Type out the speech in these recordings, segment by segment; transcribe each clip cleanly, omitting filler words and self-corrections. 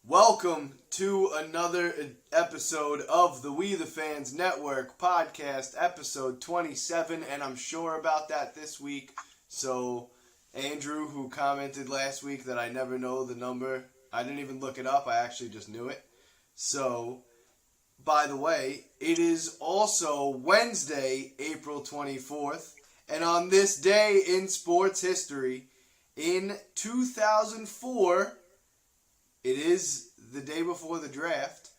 Welcome to another episode of the We the Fans Network podcast, episode 27, and I'm sure about that this week. So, Andrew, who commented last week that I never know the number, I didn't even look it up, I actually just knew it. So, by the way, it is also Wednesday, April 24th, and on this day in sports history, in 2004, it is the day before the draft.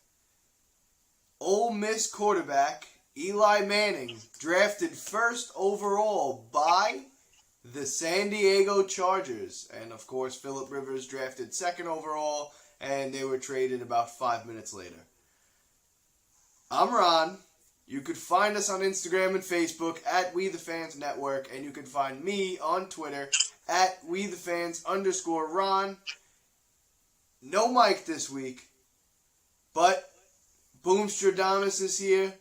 Ole Miss quarterback Eli Manning drafted first overall by the San Diego Chargers. And of course, Phillip Rivers drafted second overall, and they were traded about 5 minutes later. I'm Ron. You could find us on Instagram and Facebook at We The Fans Network, and you can find me on Twitter at WeTheFans_Ron. No Mike this week, but Boomstradamus is here,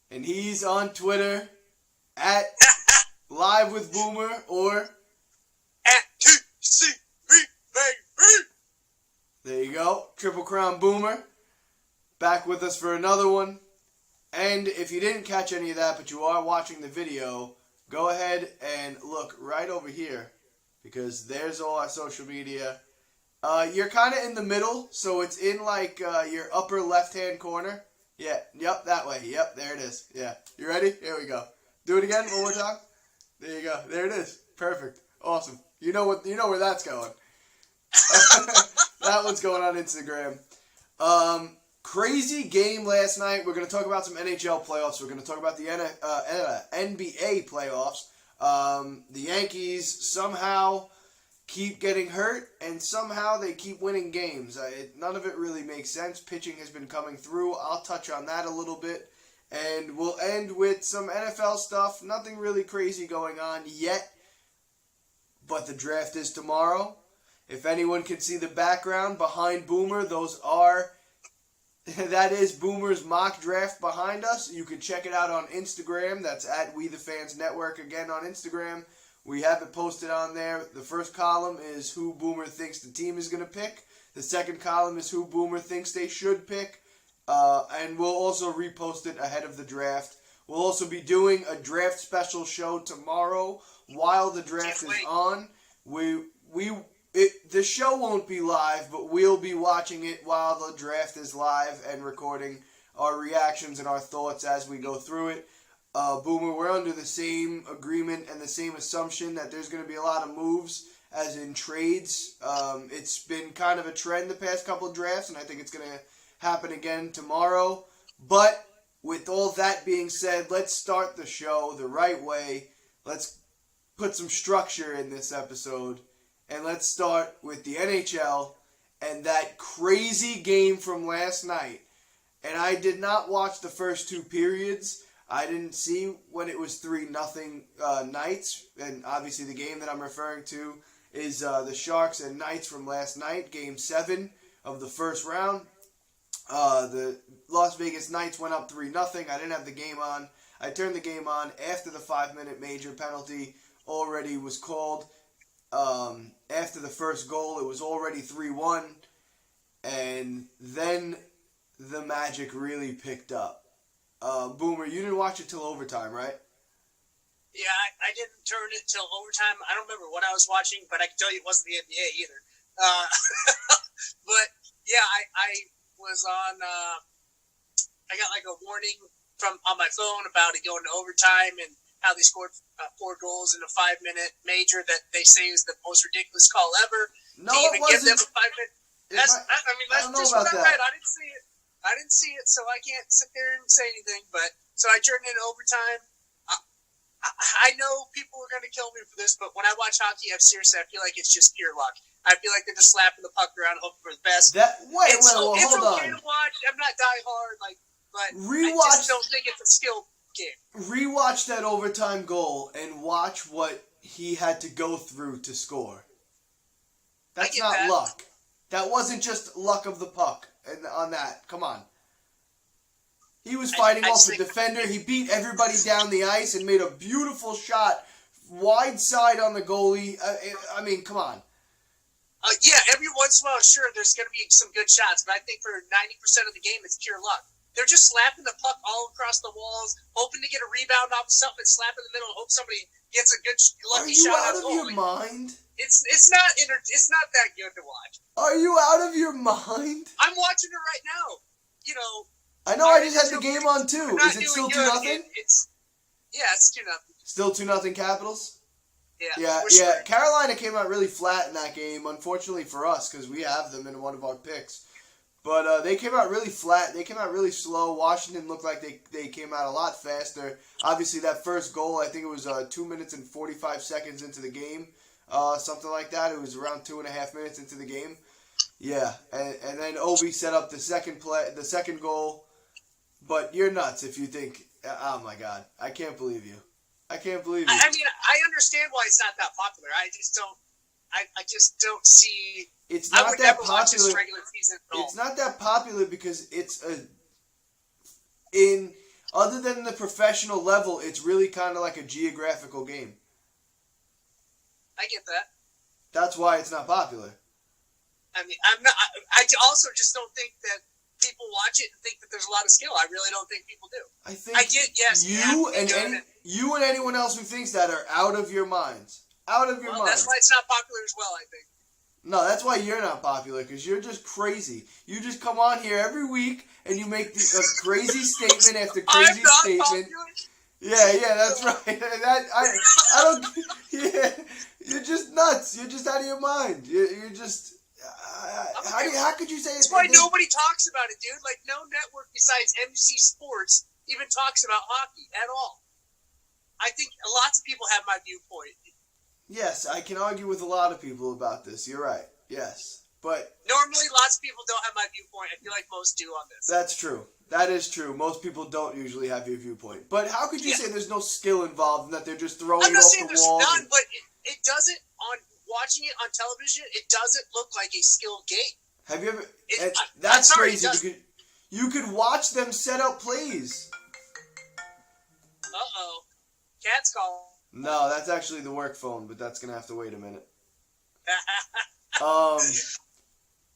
and he's on Twitter at Live with Boomer or at TCB, baby. There you go, Triple Crown Boomer, back with us for another one. And if you didn't catch any of that, but you are watching the video, go ahead and look right over here, because there's all our social media. You're kind of in the middle, so it's in like your upper left-hand corner. Yeah, yep, that way. Yep, there it is. Yeah, you ready? Here we go. Do it again, one more time. There you go. There it is. Perfect. Awesome. You know where that's going. That one's going on Instagram. Crazy game last night. We're going to talk about some NHL playoffs. We're going to talk about the NBA playoffs. The Yankees somehow keep getting hurt, and somehow they keep winning games. None of it really makes sense. Pitching has been coming through. I'll touch on that a little bit. And we'll end with some NFL stuff. Nothing really crazy going on yet, but the draft is tomorrow. If anyone can see the background behind Boomer, that is Boomer's mock draft behind us. You can check it out on Instagram. That's at We The Fans Network again on Instagram. We have it posted on there. The first column is who Boomer thinks the team is going to pick. The second column is who Boomer thinks they should pick. And we'll also repost it ahead of the draft. We'll also be doing a draft special show tomorrow while the draft is on. The show won't be live, but we'll be watching it while the draft is live and recording our reactions and our thoughts as we go through it. Boomer, we're under the same agreement and the same assumption that there's going to be a lot of moves, as in trades. It's been kind of a trend the past couple of drafts, and I think it's going to happen again tomorrow. But with all that being said, let's start the show the right way. Let's put some structure in this episode, and let's start with the NHL and that crazy game from last night. And I did not watch the first two periods. I didn't see when it was 3-0 Knights, and obviously the game that I'm referring to is the Sharks and Knights from last night, Game 7 of the first round. The Las Vegas Knights went up 3-0. I didn't have the game on. I turned the game on after the 5-minute major penalty already was called. After the first goal, it was already 3-1, and then the magic really picked up. Boomer, you didn't watch it till overtime, right? Yeah, I didn't turn it till overtime. I don't remember what I was watching, but I can tell you it wasn't the NBA either. But yeah, I was on. I got like a warning on my phone about it going to overtime and how they scored 4 goals in a 5-minute major that they say is the most ridiculous call ever. No, to even it wasn't. Give them a 5-minute. That's just what I read. I didn't see it. So I can't sit there and say anything. But so I turned in overtime. I know people are going to kill me for this, but when I watch hockey, I feel like it's just pure luck. I feel like they're just slapping the puck around, hoping for the best. Wait, it's hold okay on. to watch. I'm not die hard, but I just don't think it's a skill game. Rewatch that overtime goal and watch what he had to go through to score. That's not luck. That wasn't just luck of the puck on that. Come on. He was fighting off a defender. He beat everybody down the ice and made a beautiful shot wide side on the goalie. I mean, come on. Yeah, every once in a while, sure, there's going to be some good shots, but I think for 90% of the game, it's pure luck. They're just slapping the puck all across the walls, hoping to get a rebound off of something, slap in the middle, and hope somebody gets a good lucky shot. Are you out of your mind? It's not that good to watch. Are you out of your mind? I'm watching it right now. You know. I know. I just had the game on too. Is it still 2-0? It's 2-0. Still 2-0 Capitals. Yeah. Yeah. Carolina came out really flat in that game, unfortunately for us, because we have them in one of our picks. But they came out really flat. They came out really slow. Washington looked like they came out a lot faster. Obviously, that first goal, I think it was 2 minutes and 45 seconds into the game, something like that. It was around 2.5 minutes into the game. Yeah, and then Obi set up the second goal. But you're nuts if you think, oh my God, I can't believe you. I can't believe you. I mean, I understand why it's not that popular. I just don't see. It's not I would that never popular. Watch this regular season at all. It's not that popular because it's other than the professional level, it's really kind of like a geographical game. I get that. That's why it's not popular. I mean, I'm not. I also just don't think that people watch it and think that there's a lot of skill. I really don't think people do. I think you and anyone else who thinks that are out of your minds. Out of your minds. That's why it's not popular as well, I think. No, that's why you're not popular, because you're just crazy. You just come on here every week and you make a crazy statement after crazy statement. Popular? Yeah, that's right. I don't. Yeah, you're just nuts. You're just out of your mind. You're just. How could you say it's why nobody talks about it, dude? Like, no network besides MC Sports even talks about hockey at all. I think lots of people have my viewpoint. Yes, I can argue with a lot of people about this. You're right. Yes. But normally lots of people don't have my viewpoint. I feel like most do on this. That's true. That is true. Most people don't usually have your viewpoint. But how could you say there's no skill involved and that they're just throwing it off the wall? I'm not saying there's none, but it doesn't, on watching it on television, it doesn't look like a skilled game. Have you ever... that's crazy because you could watch them set up plays. Uh-oh. Cat's calling. No, that's actually the work phone, but that's going to have to wait a minute.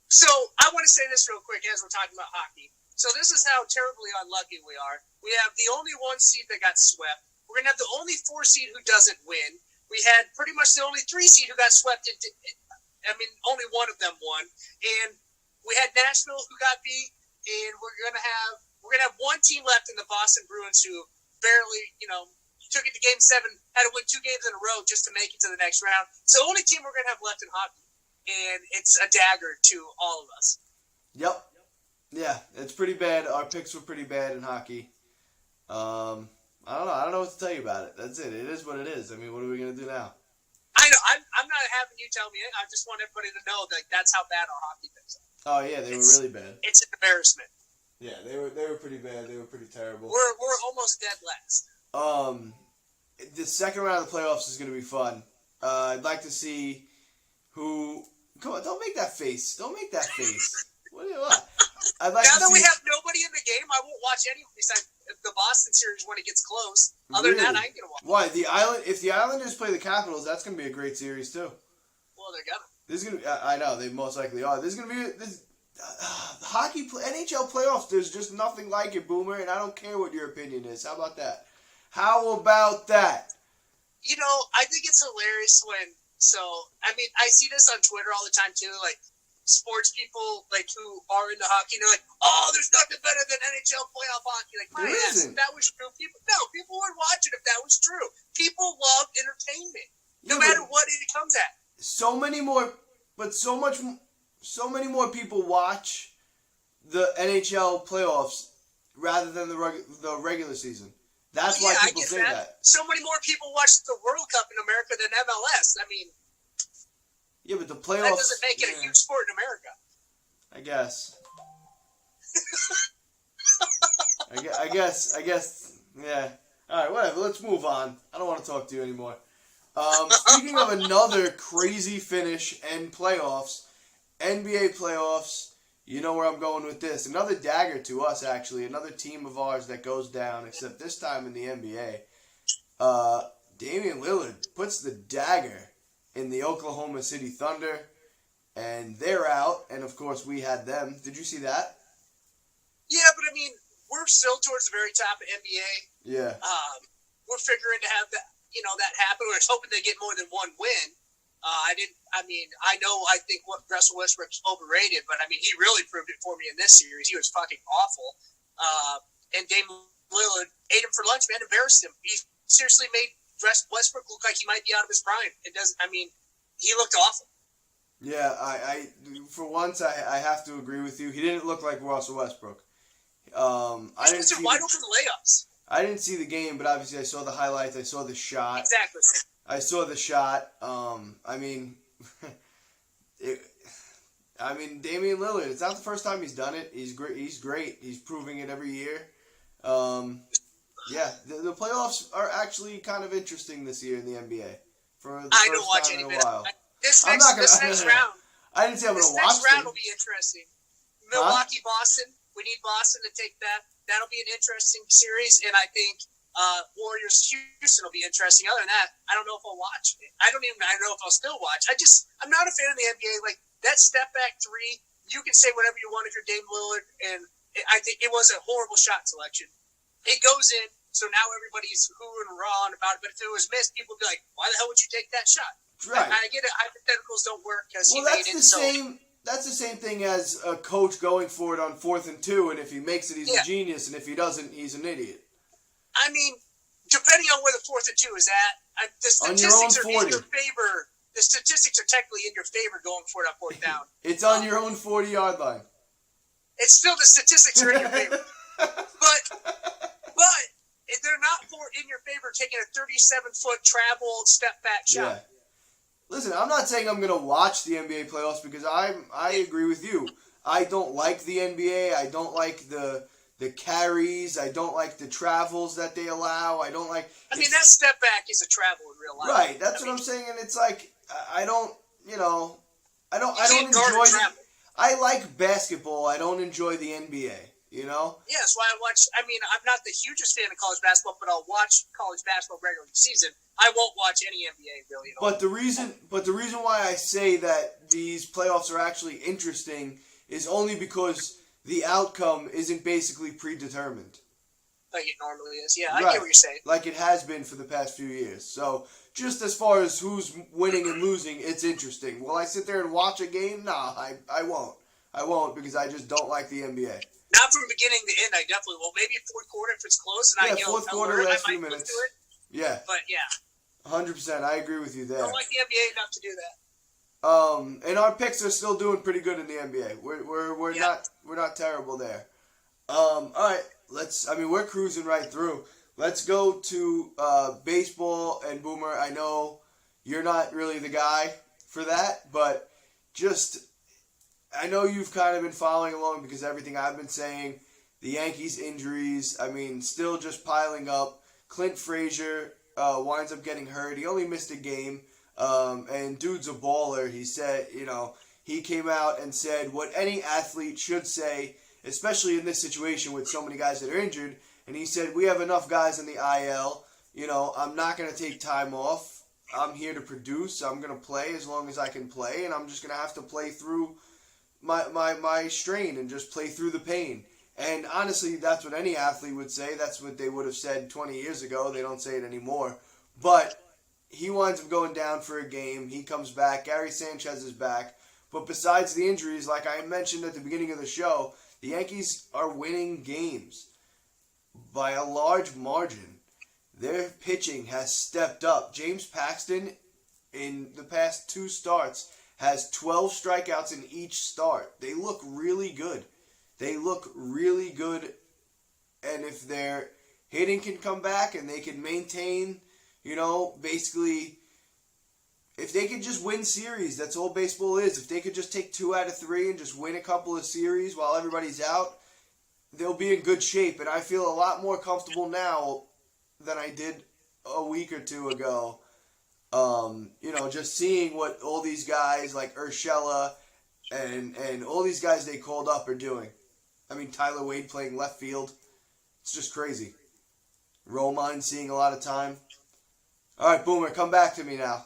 So, I want to say this real quick as we're talking about hockey. So, this is how terribly unlucky we are. We have the only 1 seed that got swept. We're going to have the only 4 seed who doesn't win. We had pretty much the only 3 seed who got swept. Only one of them won. And we had Nashville who got beat. And we're going to have 1 team left in the Boston Bruins who barely, took it to Game 7, had to win 2 games in a row just to make it to the next round. It's the only team we're going to have left in hockey. And it's a dagger to all of us. Yep. Yeah, it's pretty bad. Our picks were pretty bad in hockey. I don't know. I don't know what to tell you about it. That's it. It is what it is. I mean, what are we going to do now? I know. I'm not having you tell me it. I just want everybody to know that that's how bad our hockey picks are. Oh, yeah. They were really bad. It's an embarrassment. Yeah, they were pretty bad. They were pretty terrible. We're almost dead last. The second round of the playoffs is going to be fun. I'd like to see who. Come on, don't make that face. Don't make that face. What? I'd like now that we have nobody in the game, I won't watch any besides the Boston series when it gets close. Other than that, I ain't gonna watch. Why if the Islanders play the Capitals, that's gonna be a great series too. Well, they're gonna. This is gonna. I know they most likely are. This is gonna be NHL playoffs. There's just nothing like it, Boomer, and I don't care what your opinion is. How about that? How about that? I think it's hilarious when. So, I see this on Twitter all the time too, like sports people like who are into hockey, and they're like, "Oh, there's nothing better than NHL playoff hockey." Like, my ass, if that was true, people would watch it if that was true. People love entertainment, no matter what it comes at. So many more people watch the NHL playoffs rather than the regular season. That's why people say that. So many more people watch the World Cup in America than MLS. Yeah, but the playoffs... That doesn't make it a huge sport in America. I guess. I guess, yeah. All right, whatever. Let's move on. I don't want to talk to you anymore. Speaking of another crazy finish and playoffs, NBA playoffs... You know where I'm going with this. Another dagger to us, actually. Another team of ours that goes down, except this time in the NBA. Damian Lillard puts the dagger in the Oklahoma City Thunder. and they're out, and of course we had them. Did you see that? Yeah, but I mean, we're still towards the very top of NBA. Yeah. We're figuring to have that, that happen. We're hoping they get more than one win. I think Russell Westbrook's overrated, but I mean, he really proved it for me in this series. He was fucking awful. And Dame Lillard ate him for lunch, man, embarrassed him. He seriously made Westbrook look like he might be out of his prime. He looked awful. Yeah, I for once I have to agree with you. He didn't look like Russell Westbrook. I didn't see wide open layups. I didn't see the game, but obviously I saw the highlights. I saw the shot. Exactly. I saw the shot. Damian Lillard. It's not the first time he's done it. He's great. He's proving it every year. The playoffs are actually kind of interesting this year in the NBA. I don't watch any of it. This next round. I didn't say I'm going to watch. This next round will be interesting. Milwaukee, Boston. We need Boston to take that. That'll be an interesting series, and I think Warriors, Houston will be interesting. Other than that, I don't know if I'll watch it. I don't know if I'll still watch. I'm not a fan of the NBA. Like that step back three, you can say whatever you want if you're Dame Lillard, and I think it was a horrible shot selection. It goes in, so now everybody's hooing and rawing about it. But if it was missed, people would be like, "Why the hell would you take that shot?" Right. I get it. Hypotheticals don't work because he made it. That's the same thing as a coach going for it on 4th and 2, and if he makes it, he's a genius, and if he doesn't, he's an idiot. I mean, depending on where the 4th and 2 is at, the statistics are in your favor. The statistics are technically in your favor going for it on 4th down. It's on your own 40-yard line. It's still the statistics are in your favor, but they're not in your favor taking a 37-foot travel step back shot. Yeah. Listen, I'm not saying I'm going to watch the NBA playoffs because I agree with you. I don't like the NBA. I don't like the carries. I don't like the travels that they allow. I don't like... that step back is a travel in real life. Right, that's what I'm saying, and it's like, I don't enjoy it. I like basketball. I don't enjoy the NBA, Yeah, that's why I watch... I'm not the hugest fan of college basketball, but I'll watch college basketball regular season. I won't watch any NBA really at all. But the reason why I say that these playoffs are actually interesting is only because the outcome isn't basically predetermined. Like it normally is. Yeah, I get what you're saying. Like it has been for the past few years. So just as far as who's winning and losing, it's interesting. Will I sit there and watch a game? Nah, I won't. I won't because I just don't like the NBA. Not from beginning to end, I definitely will. Maybe fourth quarter if it's close and fourth quarter, last few minutes. Yeah. But yeah. 100%. I agree with you there. I don't like the NBA enough to do that. And our picks are still doing pretty good in the NBA. We're not terrible there. All right, we're cruising right through. Let's go to baseball and Boomer. I know you're not really the guy for that, but I know you've kind of been following along because everything I've been saying, the Yankees injuries, still just piling up. Clint Frazier winds up getting hurt. He only missed a game. And dude's a baller. He said, he came out and said what any athlete should say, especially in this situation with so many guys that are injured. And he said, we have enough guys in the IL. I'm not going to take time off. I'm here to produce. I'm going to play as long as I can play. And I'm just going to have to play through my strain and just play through the pain. And honestly, that's what any athlete would say. That's what they would have said 20 years ago. They don't say it anymore. But he winds up going down for a game. He comes back. Gary Sanchez is back. But besides the injuries, like I mentioned at the beginning of the show, the Yankees are winning games by a large margin. Their pitching has stepped up. James Paxton, in the past 2 starts, has 12 strikeouts in each start. They look really good. And if their hitting can come back and they can maintain, basically, if they could just win series, that's all baseball is. If they could just take 2 out of 3 and just win a couple of series while everybody's out, they'll be in good shape. And I feel a lot more comfortable now than I did a week or 2 ago. Just seeing what all these guys like Urshela and all these guys they called up are doing. Tyler Wade playing left field. It's just crazy. Romine seeing a lot of time. All right, Boomer, come back to me now.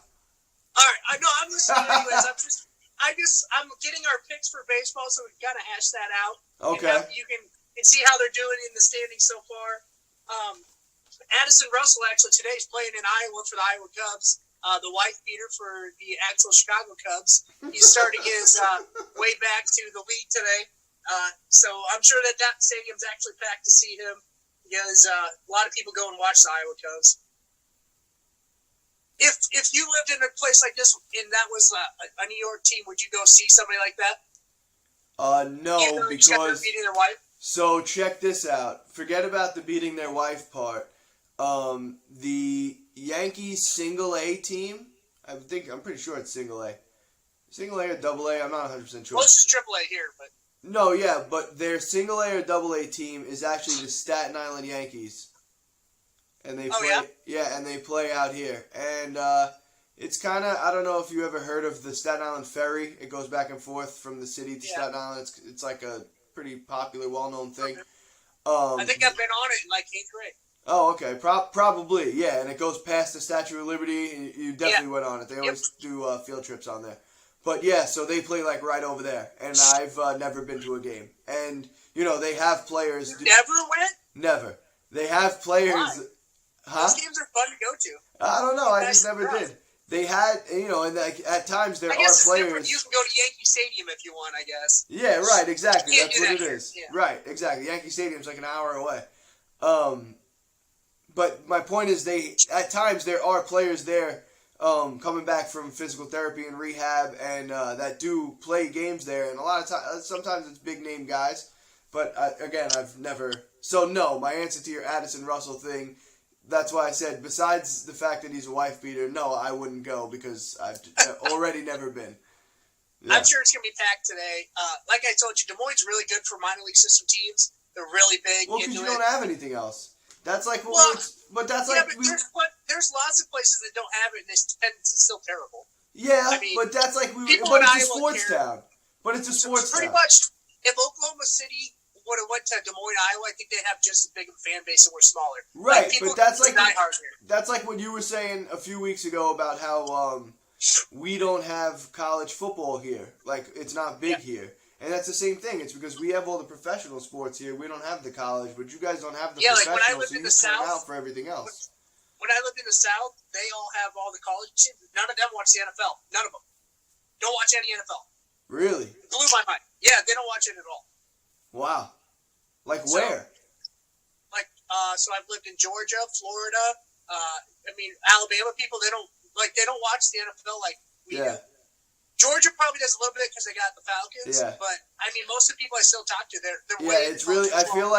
All right, I know I'm listening anyways. I'm getting our picks for baseball, so we gotta hash that out. Okay. And you can see how they're doing in the standings so far. Addison Russell actually today is playing in Iowa for the Iowa Cubs. The wife beater for the actual Chicago Cubs. He's starting his way back to the league today. So I'm sure that stadium's actually packed to see him because a lot of people go and watch the Iowa Cubs. If you lived in a place like this and that was a New York team, would you go see somebody like that? No, because beating their wife. So check this out. Forget about the beating their wife part. The Yankees single A team. I'm pretty sure it's single A. Single A or double A. I'm not 100% sure. Well, it's just triple A here, but. No, yeah, but their single A or double A team is actually the Staten Island Yankees. And they play, and they play out here. And it's kind of, I don't know if you ever heard of the Staten Island Ferry. It goes back and forth from the city to Staten Island. It's like a pretty popular, well-known thing. I think I've been on it in like 8th grade. Oh, okay. Probably, yeah. And it goes past the Statue of Liberty. And you definitely went on it. They always do field trips on there. But yeah, so they play like right over there. And I've never been to a game. And, you know, they have players. You never went? Never. They have players. Why? Huh? Those games are fun to go to. I don't know. I just never did. They had, you know, and like at times there are players. You can go to Yankee Stadium if you want, I guess. Yeah, right. Exactly. That's what it is. Yeah. Right. Exactly. Yankee Stadium's like an hour away. But my point is, at times there are players there, coming back from physical therapy and rehab, and that do play games there. And a lot of times, sometimes it's big name guys. But again, I've never. So no, my answer to your Addison Russell thing. That's why I said, besides the fact that he's a wife beater, no, I wouldn't go because I've already never been. Yeah. I'm sure it's going to be packed today. Like I told you, Des Moines is really good for minor league system teams. They're really big. Well, because you don't have anything else. That's like, there's lots of places that don't have it, and it's still terrible. Yeah, but that's like but it's a sports town. But it's a sports town. Pretty much, if Oklahoma City would have went to Des Moines, Iowa, I think they'd have just as big of a fan base and we're smaller. Right, but that's like what you were saying a few weeks ago about how we don't have college football here. Like, it's not big here. And that's the same thing. It's because we have all the professional sports here. We don't have the college, but you guys don't have the professional, like when I lived in the South, out for everything else. When I lived in the South, they all have all the college teams. None of them watch the NFL. None of them. Don't watch any NFL. Really? It blew my mind. Yeah, they don't watch it at all. Wow. Like where? So I've lived in Georgia, Florida. Alabama people. They don't watch the NFL like we do. Georgia probably does a little bit because they got the Falcons. Yeah. But most of the people I still talk to, they're it's really. I feel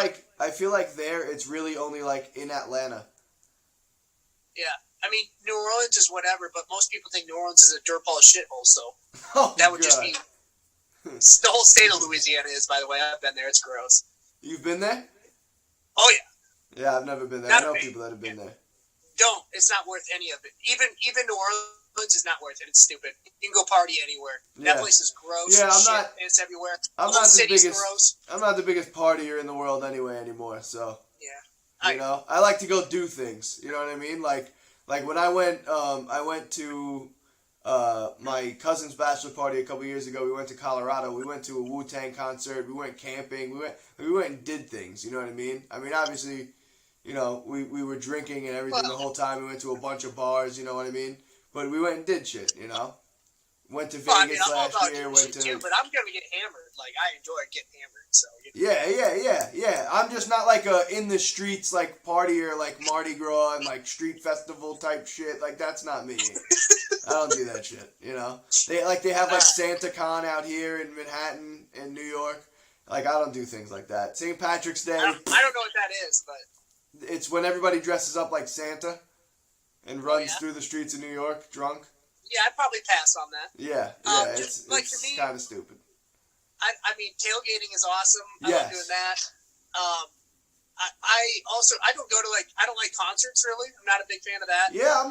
like there it's really only like in Atlanta. Yeah, New Orleans is whatever, but most people think New Orleans is a dirtball shithole. So that would just be. The whole state of Louisiana is, by the way. I've been there. It's gross. You've been there? Oh, yeah. Yeah, I've never been there. I know people that have been there. Don't. It's not worth any of it. Even New Orleans is not worth it. It's stupid. You can go party anywhere. That place is gross. Yeah, It's everywhere. I'm not the biggest partier in the world anymore, so. Yeah. I like to go do things. You know what I mean? Like when I went to my cousin's bachelor party a couple years ago. We went to Colorado. We went to a Wu-Tang concert. We went camping. We went and did things. You know what I mean? Obviously, we were drinking and everything the whole time. We went to a bunch of bars. You know what I mean? But we went and did shit. Went to Vegas last year. But I'm gonna get hammered. Like, I enjoy getting hammered. So. Yeah. I'm just not like a in the streets like partier like Mardi Gras and like street festival type shit. Like, that's not me. I don't do that shit. They have like Santa Con out here in Manhattan and New York. Like, I don't do things like that. St. Patrick's Day. I don't know what that is, but it's when everybody dresses up like Santa and runs through the streets of New York drunk. Yeah, I'd probably pass on that. Yeah, it's kind of stupid. Tailgating is awesome. I love doing that. I don't like concerts really. I'm not a big fan of that. Yeah,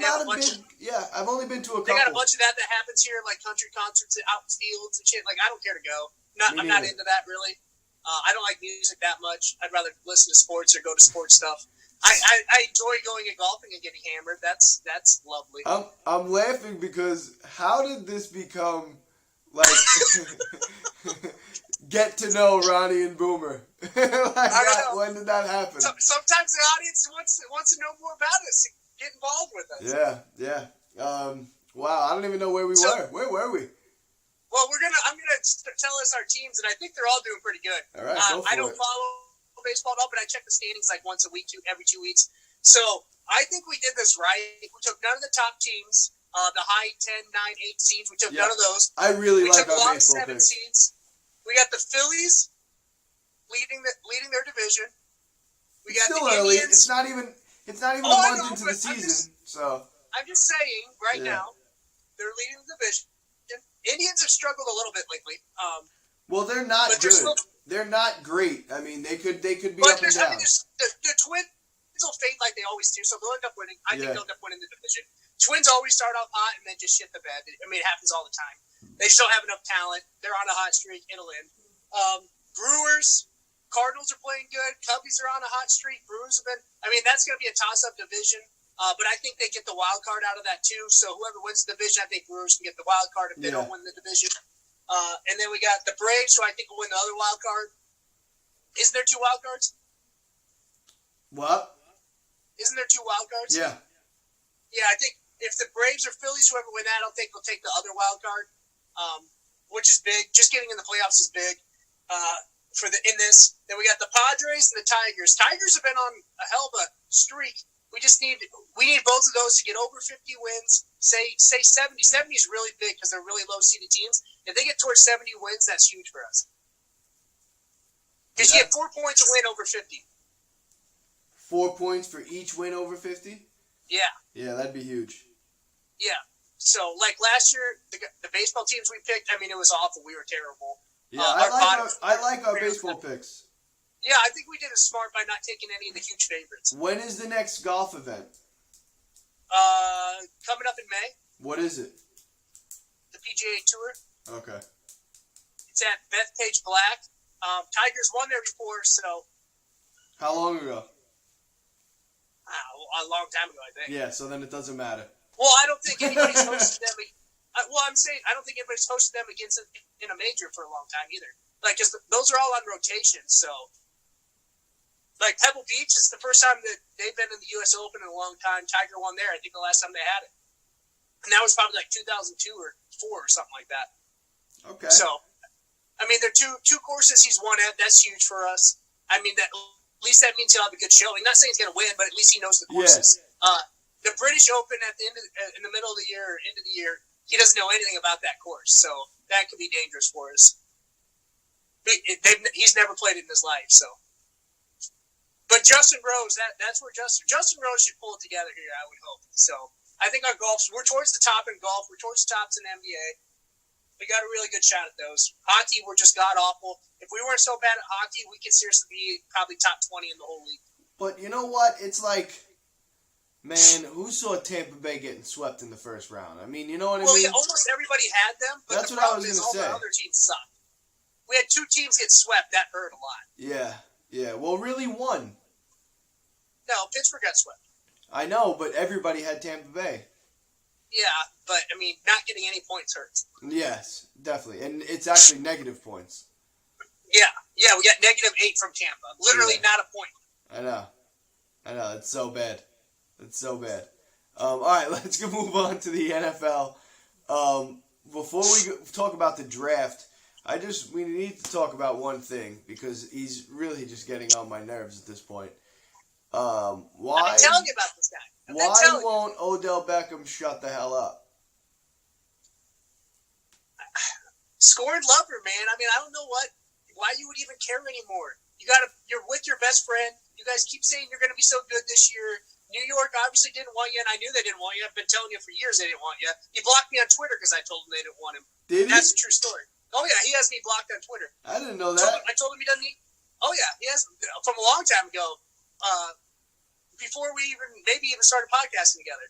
I've only been to a couple. They got a bunch of that happens here, like country concerts out in fields and shit. Like, I don't care to go. I'm not into that really. I don't like music that much. I'd rather listen to sports or go to sports stuff. I enjoy going and golfing and getting hammered. That's lovely. I'm laughing because how did this become Like, get to know Ronnie and Boomer. Like I don't know. When did that happen? Sometimes the audience wants to know more about us. Get involved with us. Yeah. Wow, I don't even know where we were. Where were we? Well, I'm gonna tell us our teams, and I think they're all doing pretty good. All right, go for I don't follow baseball at all, but I check the standings like once a week, every 2 weeks. So I think we did this right. We took none of the top teams, the high 10, 9, 8 seeds. We took none of those. I really like our our baseball baseball 7 picks. seeds. We got the Phillies leading their division. We got Still the early. Indians. It's not even a month into the season. I'm just saying right now they're leading the division. Indians have struggled a little bit lately. Well, they're not good. They're not great. I mean, they could be up and down. The Twins will fade like they always do, so they'll end up winning. I think they'll end up winning the division. Twins always start off hot and then just shit the bed. I mean, it happens all the time. They still have enough talent. They're on a hot streak. It'll end. Brewers, Cardinals are playing good. Cubbies are on a hot streak. Brewers have been. I mean, that's going to be a toss-up division. But I think they get the wild card out of that too. So whoever wins the division, I think Brewers can get the wild card if they don't win the division. And then we got the Braves, who I think will win the other wild card. Isn't there 2 wild cards? What? Isn't there 2 wild cards? Yeah. Yeah, I think if the Braves or Phillies, whoever win that, I don't think will take the other wild card, which is big. Just getting in the playoffs is big in this. Then we got the Padres and the Tigers. Tigers have been on a hell of a streak. We need both of those to get over 50 wins. Say 70. 70 is really big because they're really low seeded teams. If they get towards 70 wins, that's huge for us. Because you get 4 points to win over 50. 4 points for each win over 50? Yeah. Yeah, that'd be huge. Yeah. So, like last year, the baseball teams we picked, I mean, it was awful. We were terrible. Yeah, I like our baseball picks. Yeah, I think we did it smart by not taking any of the huge favorites. When is the next golf event? Coming up in May. What is it? The PGA Tour. Okay. It's at Bethpage Black. Tigers won there before, so. How long ago? A long time ago, I think. Yeah, so then it doesn't matter. Well, I don't think anybody's hosted them. I'm saying I don't think anybody's hosted them against in a major for a long time either. Like, because those are all on rotation, so. Like, Pebble Beach is the first time that they've been in the U.S. Open in a long time. Tiger won there, I think, the last time they had it. And that was probably like 2002 or 2004 or something like that. Okay. So, I mean, they're two courses he's won at. That's huge for us. I mean, at least that means he'll have a good showing. Not saying he's going to win, but at least he knows the courses. Yeah. The British Open at the in the middle of the year or end of the year, he doesn't know anything about that course. So that could be dangerous for us. He's never played it in his life, so. But Justin Rose, that's where Justin Rose should pull it together here, I would hope. So I think our we're towards the top in golf. We're towards the tops in NBA. We got a really good shot at those. Hockey, we're just god-awful. If we weren't so bad at hockey, we could seriously be probably top 20 in the whole league. But you know what? It's like, man, who saw Tampa Bay getting swept in the first round? I mean, you know what I mean? Well, yeah, almost everybody had them, but that's the what I was problem is going to say. all the other teams sucked. We had 2 teams get swept. That hurt a lot. Yeah. Well, really one. No, Pittsburgh got swept. I know, but everybody had Tampa Bay. Yeah, but, I mean, not getting any points hurts. Yes, definitely. And it's actually negative points. Yeah, we got -8 from Tampa. Literally not a point. I know. It's so bad. All right, let's move on to the NFL. Before we talk about the draft, we need to talk about one thing because he's really just getting on my nerves at this point. Why? I've been telling you about this guy. Why won't Odell Beckham shut the hell up? Scored lover, man. I mean, I don't know why you would even care anymore. You're with your best friend. You guys keep saying you're going to be so good this year. New York obviously didn't want you, and I knew they didn't want you. I've been telling you for years they didn't want you. He blocked me on Twitter because I told him they didn't want him. Did he? That's a true story. Oh, yeah, he has me blocked on Twitter. I didn't know that. I told him he doesn't need... Oh, yeah, he has... From a long time ago, before we maybe even started podcasting together.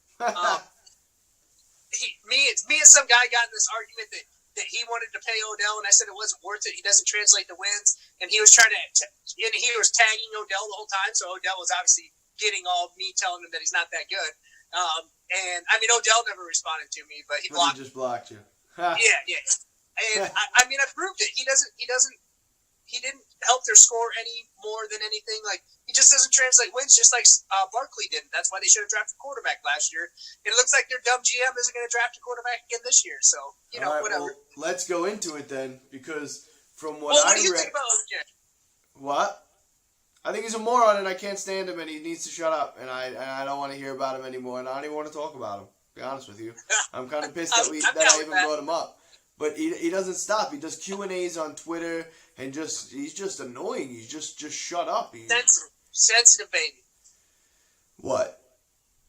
Me and some guy got in this argument that he wanted to pay Odell, and I said it wasn't worth it. He doesn't translate the wins, and he was trying to... And he was tagging Odell the whole time, so Odell was obviously getting all me telling him that he's not that good. And, I mean, Odell never responded to me, but he blocked me. He just blocked you. Yeah. And I mean, I proved it. He didn't help their score any more than anything. Like, he just doesn't translate wins, just like Barkley didn't. That's why they should have drafted a quarterback last year. It looks like their dumb GM isn't going to draft a quarterback again this year. So, right, whatever. Well, let's go into it then, because from what what I do you read, think about OJ? What? I think he's a moron, and I can't stand him, and he needs to shut up. And I don't want to hear about him anymore, and I don't even want to talk about him. To be honest with you, I'm kind of pissed that I even brought him up. But he doesn't stop. He does Q&As on Twitter, and he's just annoying. He's just shut up. Sensitive baby. What?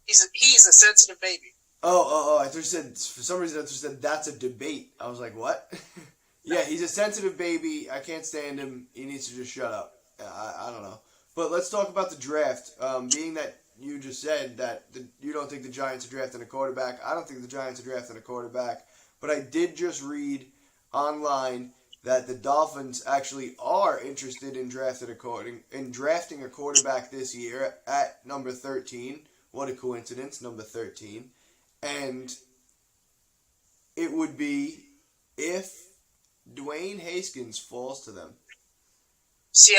He's a sensitive baby. Oh! I just said, for some reason I just said that's a debate. I was like, what? Yeah, he's a sensitive baby. I can't stand him. He needs to just shut up. I don't know. But let's talk about the draft. Being that you just said that you don't think the Giants are drafting a quarterback, I don't think the Giants are drafting a quarterback. But I did just read online that the Dolphins actually are interested in drafting a quarterback this year at number 13. What a coincidence, number 13. And it would be if Dwayne Haskins falls to them. See,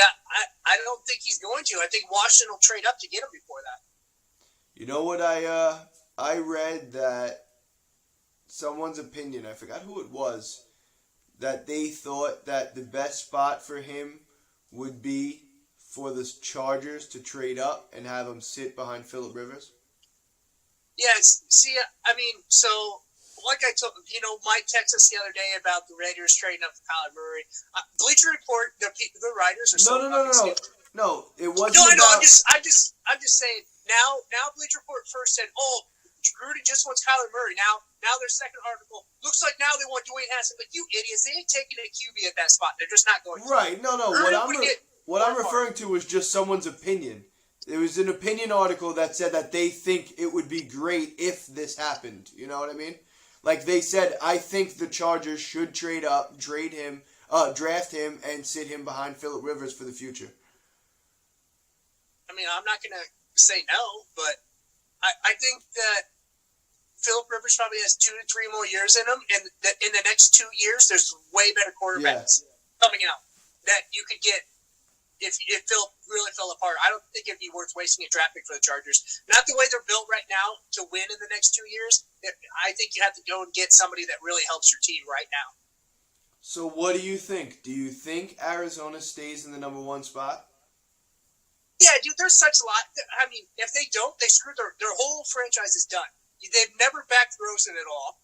I don't think he's going to. I think Washington will trade up to get him before that. You know what I read that someone's opinion, I forgot who it was, that they thought that the best spot for him would be for the Chargers to trade up and have him sit behind Phillip Rivers? Yes. See, I mean, so like I told Mike texted us the other day about the Raiders trading up for Kyler Murray. Bleacher Report, the writers are so No, it wasn't. No, I know. I'm just saying. Now Bleacher Report first said, "Oh, Gruden just wants Kyler Murray." Now their second article looks like now they want Dwayne Haskins. But you idiots, they ain't taking a QB at that spot. They're just not going to. Right? No. What I'm referring to was just someone's opinion. It was an opinion article that said that they think it would be great if this happened. You know what I mean? Like they said, I think the Chargers should trade up, draft him, and sit him behind Phillip Rivers for the future. I mean, I'm not going to say no, but I think that Phillip Rivers probably has 2 to 3 more years in him, and that in the next 2 years, there's way better quarterbacks coming out that you could get if Phil really fell apart. I don't think it'd be worth wasting a draft pick for the Chargers. Not the way they're built right now to win in the next 2 years. I think you have to go and get somebody that really helps your team right now. So what do you think? Do you think Arizona stays in the number 1 spot? Yeah, dude, there's such a lot. I mean, if they don't, they screw their whole franchise is done. They've never backed Rosen at all.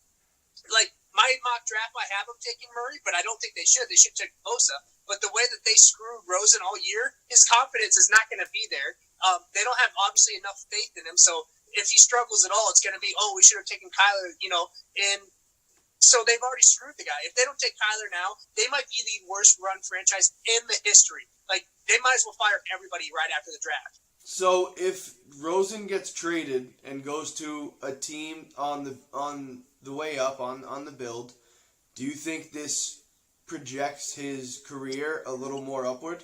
Like, my mock draft, I have them taking Murray, but I don't think they should. They should take Bosa. But the way that they screwed Rosen all year, his confidence is not going to be there. They don't have, obviously, enough faith in him. So if he struggles at all, it's going to be, we should have taken Kyler, And so they've already screwed the guy. If they don't take Kyler now, they might be the worst run franchise in the history. Like, they might as well fire everybody right after the draft. So if Rosen gets traded and goes to a team on the way up, on the build, do you think this projects his career a little more upward?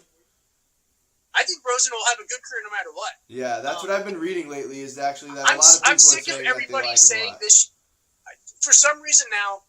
I think Rosen will have a good career no matter what. Yeah, that's what I've been reading lately. Is actually that a lot of people I'm sick of everybody saying this. For some reason now,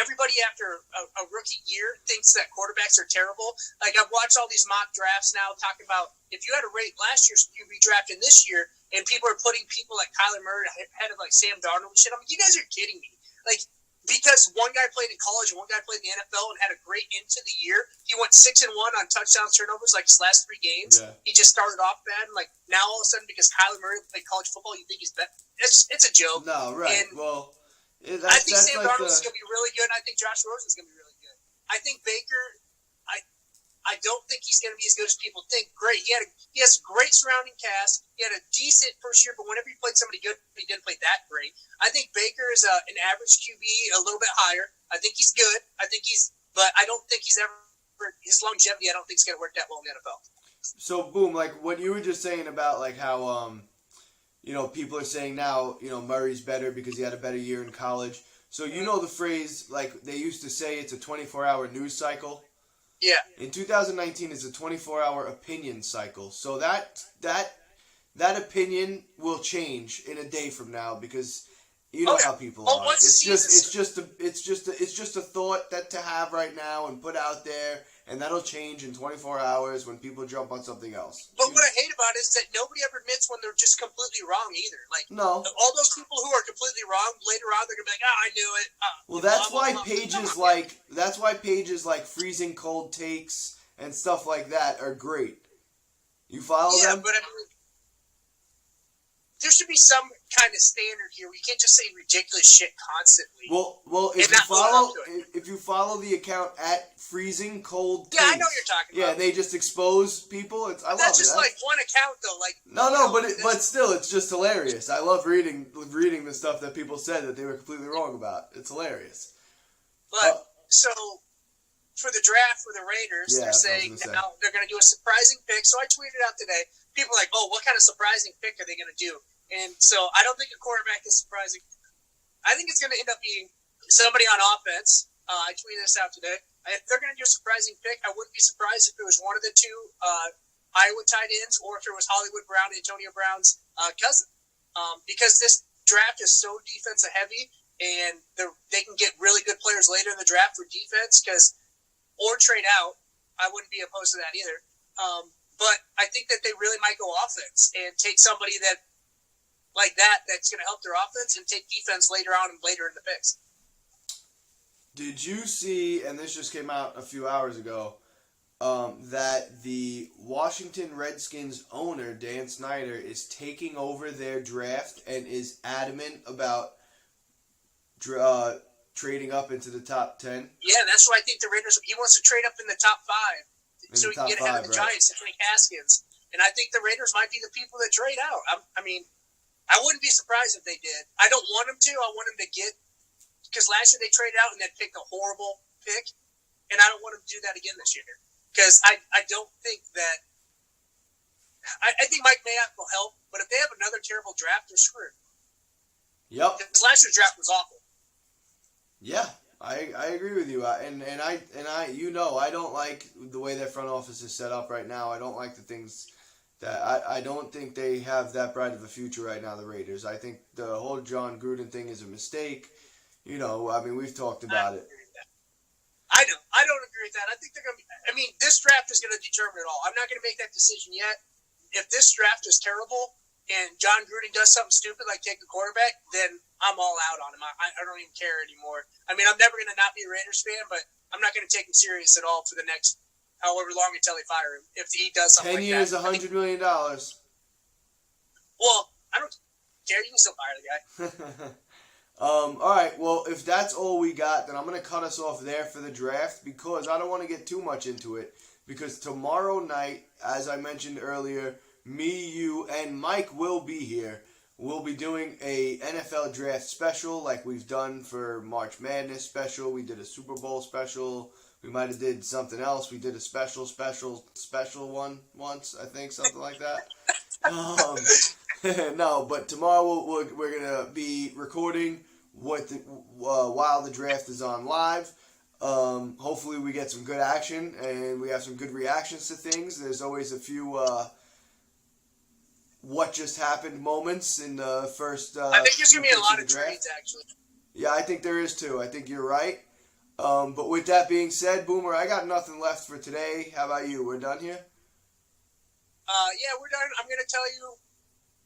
everybody after a rookie year thinks that quarterbacks are terrible. Like, I've watched all these mock drafts now talking about if you had to rate last year's QB draft in this year, and people are putting people like Kyler Murray ahead of like Sam Darnold and shit. I'm like, you guys are kidding me. Like, because one guy played in college and one guy played in the NFL and had a great end to the year. He went 6-1 on touchdowns, turnovers, like his last 3 games. Yeah. He just started off bad. And like, now all of a sudden, because Kyler Murray played college football, you think he's better. It's a joke. No, right. And I think Sam Darnold is going to be really good, and I think Josh Rosen is going to be really good. I think Baker, I don't think he's going to be as good as people think. Great. He has a great surrounding cast. He had a decent first year, but whenever he played somebody good, he didn't play that great. I think Baker is an average QB, a little bit higher. I think he's good. But I don't think he's ever, his longevity, I don't think is going to work that well in the NFL. So, boom, like what you were just saying about like how, people are saying now, Murray's better because he had a better year in college. So you know the phrase, like they used to say, it's a 24-hour news cycle. Yeah. In 2019, it's a 24-hour opinion cycle. So that opinion will change in a day from now because, You know how people are. It's just a thought that to have right now and put out there, and that'll change in 24 hours when people jump on something else. But what I hate about it is that nobody ever admits when they're just completely wrong either. Like, no, all those people who are completely wrong later on, they're gonna be like, "Oh, I knew it." Well, that's why pages like Freezing Cold Takes and stuff like that are great. You follow them? Yeah, but I mean, there should be some kind of standard here. We can't just say ridiculous shit constantly. Well, if you follow the account at Freezing Cold Takes, I know what you're talking about. Yeah, they just expose people. That's just like one account though. Like but still, it's just hilarious. I love reading the stuff that people said that they were completely wrong about. It's hilarious. But so for the draft for the Raiders, they're saying now they're going to do a surprising pick. So I tweeted out today. People are like, "Oh, what kind of surprising pick are they going to do?" And so I don't think a quarterback is surprising. I think it's going to end up being somebody on offense. I tweeted this out today. If they're going to do a surprising pick, I wouldn't be surprised if it was one of the two Iowa tight ends or if it was Hollywood Brown, Antonio Brown's cousin. Because this draft is so defensive heavy, and they can get really good players later in the draft for defense or trade out. I wouldn't be opposed to that either. But I think that they really might go offense and take somebody that's going to help their offense and take defense later on and later in the picks. Did you see, and this just came out a few hours ago, that the Washington Redskins owner, Dan Snyder, is taking over their draft and is adamant about trading up into the top 10? Yeah, that's why I think the Raiders, he wants to trade up in the top 5 so he can get ahead of the Giants and Frank Haskins. And I think the Raiders might be the people that trade out. I wouldn't be surprised if they did. I don't want them to. I want them to because last year they traded out and then picked a horrible pick, and I don't want them to do that again this year. Because I don't think that I think Mike Mayock will help, but if they have another terrible draft, they're screwed. Yep. Because last year's draft was awful. Yeah, I agree with you. I don't like the way their front office is set up right now. I don't like the things that I don't think they have that bright of a future right now, the Raiders. I think the whole John Gruden thing is a mistake. We've talked about it. I don't agree with that. I think they're going to this draft is going to determine it all. I'm not going to make that decision yet. If this draft is terrible and John Gruden does something stupid like take a quarterback, then I'm all out on him. I don't even care anymore. I'm never going to not be a Raiders fan, but I'm not going to take him serious at all for the next however long until they fire him. If he does something 10 years, $100 million. Well, I don't care. You can still fire the guy. All right, well, if that's all we got, then I'm going to cut us off there for the draft because I don't want to get too much into it. Because tomorrow night, as I mentioned earlier, me, you, and Mike will be here. We'll be doing a NFL draft special like we've done for March Madness special. We did a Super Bowl special. We might have did something else. We did a special one once, I think, something like that. No, but tomorrow we're going to be recording while the draft is on live. Hopefully we get some good action and we have some good reactions to things. There's always a few what just happened moments in the first I think there's going to be a lot of trades, actually. Yeah, I think there is too. I think you're right. But with that being said, Boomer, I got nothing left for today. How about you? We're done here? Yeah, we're done. I'm going to tell you,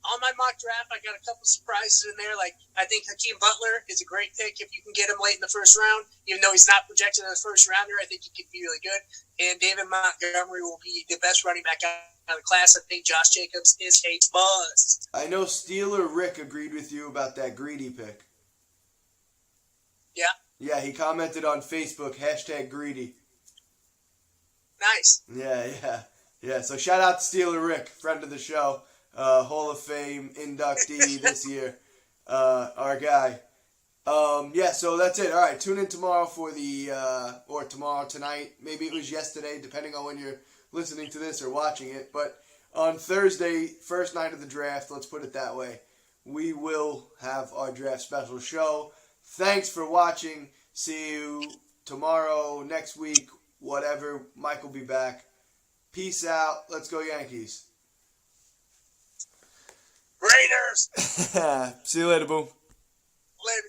on my mock draft, I got a couple surprises in there. Like, I think Hakeem Butler is a great pick if you can get him late in the first round. Even though he's not projected as a first rounder, I think he could be really good. And David Montgomery will be the best running back out of the class. I think Josh Jacobs is a bust. I know Steeler Rick agreed with you about that greedy pick. Yeah? Yeah, he commented on Facebook, #greedy. Nice. Yeah, so shout out to Steeler Rick, friend of the show. Hall of Fame inductee this year, our guy. So that's it. All right, tune in tomorrow for or tomorrow, tonight. Maybe it was yesterday, depending on when you're listening to this or watching it. But on Thursday, first night of the draft, let's put it that way, we will have our draft special show. Thanks for watching. See you tomorrow, next week, whatever. Mike will be back. Peace out. Let's go Yankees. Raiders! See you later, Boom. Later.